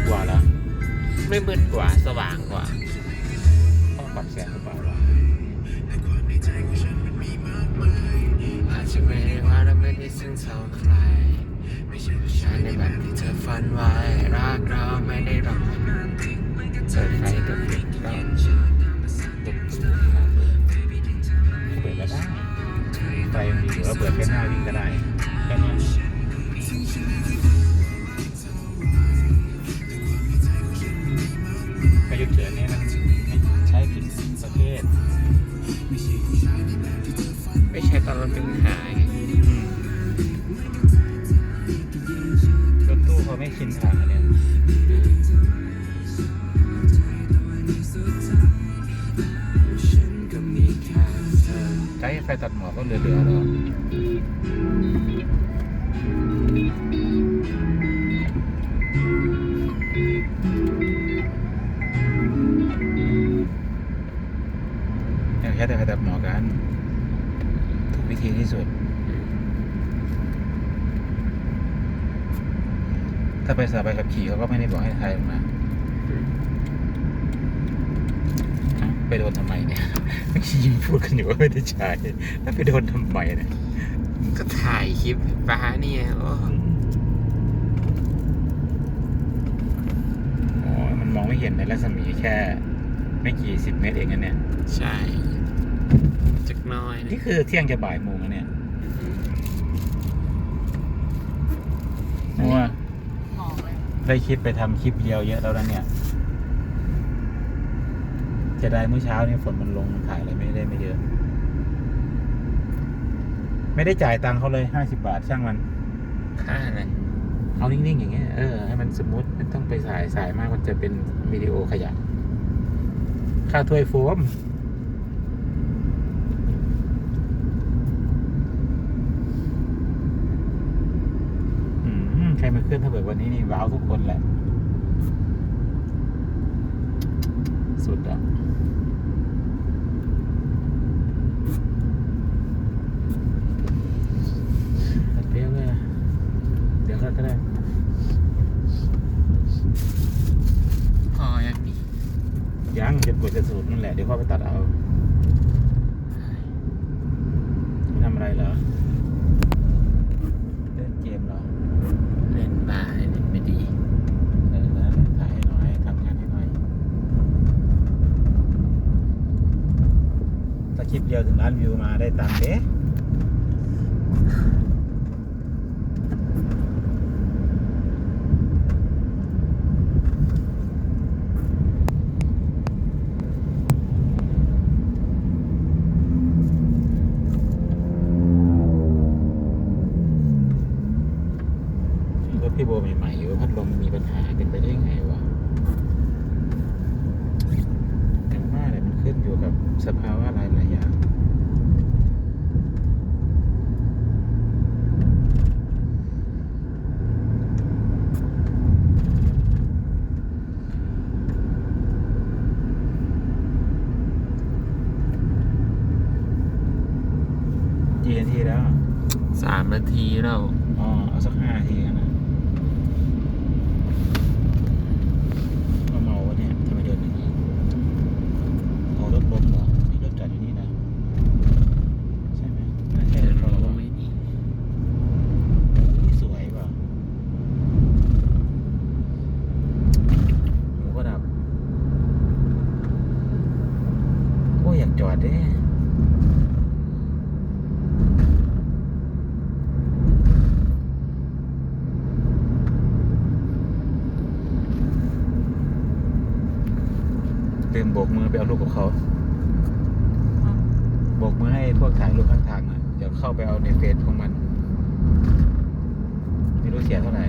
กว่าแล้วไม่มืดกว่าสว่างกว่าต้องปรับแสงหรือเปล่าวะอาจจะไม่ได้ว่าเราไม่ได้ซึ้งเศร้าใครไม่ใช่ผู้ชายในแบบที่เธอฝันไว้รักเราไม่ได้รอเปิดไฟก็ปิดเราเปิดก็ได้ไฟมันดีหรือว่าเปิดแค่หน้าวิ่งก็ได้แค่นี้ไฟฉุกเฉินนี่มันไม่ใช้ผิดประเภทไม่ใช่ตอนเราเป็นหายรถตู้เขาไม่ชินทางอันเนี้ยใช้ไฟตัดหมอกก็เหลือๆแล้วแค่แต่ไฟตัดหมอกกันถูกวิธีที่สุดถ้าไปสอบใบขับขี่เขาก็ไม่ได้บอกให้ถ่ายออกมาไปโดนทำไมเนี่ยเมื่อกี้ยิงพูดกันอยู่ว่าไม่ได้ใช้แล้วไปโดนทำไมเนี่ยก็ถ่ายคลิปฟ้าเนี่ยโอ้มันมองไม่เห็นในรัศมีแค่ไม่กี่สิบเมตรเองนะเนี่ยใช่จักน้อยนี่คือเที่ยงจะบ่ายโมงแล้วเนี่ยเพราะว่าได้คิดไปทำคลิปเดียวเยอะแล้วนะเนี่ยจะได้เมื่อเช้านี่ฝนมันลงถ่ายอะไรไม่ได้ไม่เยอะไม่ได้จ่ายตังค์เขาเลย50 บาทช่างมันค่าอะไรเอานิ่งๆอย่างเงี้ยให้มันสมมติไม่ต้องไปสายมากมันจะเป็นวิดีโอขยะค่าถ้วยโฟมใครมาขึ้นถ้าเกิดวันนี้นี่ว้าวทุกคนแหละสุดอ่ะเดี๋ยวเลยเดี๋ยวก็ได้พอยังดียังจะกดจะสูดนั่นแหละเดี๋ยวพ่อไปตัดเอาทำอะไรเหรอเล่นเกมเหรอเล่นบ้าเล่นไม่ดีถ่ายให้หน่อยทำงานให้หน่อยถ้าคลิปเดียวถึงล้านวิวมาได้ตังค์เด้พี่โบใหม่ๆอยู่พัดลมมีปัญหาเป็นไปได้ยังไงวะอย่างมากเลยมันขึ้นอยู่กับสภาวะหลายๆอย่างกี่นาทีแล้ว3 นาทีแล้วเอาสัก5 นาทีนะเมาวะเนี่ยทำไมเดินอย่างนี้เอารถล้มเหรอนี่รถจอดอยู่นี่นะใช่ไหมน่าใช่รถเราไหมนี่สวยป่ะหมูก็ดับโอ้ยอยากจอดเด้ลืมโบกมือไปเอารูปกับเขาโบกมือให้พวกถ่ายรูปข้างทางอ่ะเดี๋ยวเข้าไปเอาในเฟซของมันไม่รู้เสียเท่าไหร่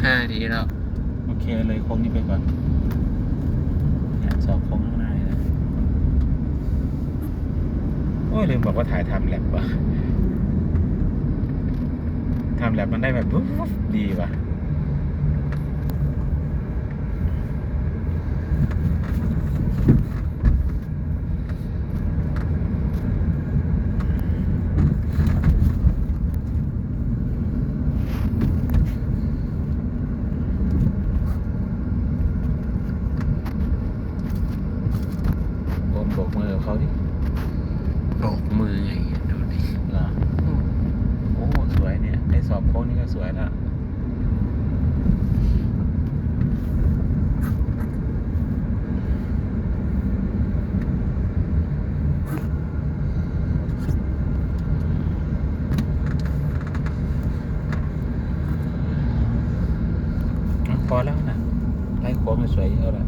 5 นาทีแล้ว โอเคเลยโค้งนี้ไปก่อนเนี่ยสอบโค้งข้างหน้าเลยนะโอ้ยลืมบอกว่าถ่ายไทม์แลปว่ะไทม์แลปมันได้แบบปุ๊บดีว่ะโอมโบกมือกับเขาดิ โบกมือไงดูดิ เหรอโอ้สวยเนี่ยได้สอบโค้งนี่ก็สวยแล้วพอแล้วนะไล่โค้งสวยเยอะแล้ว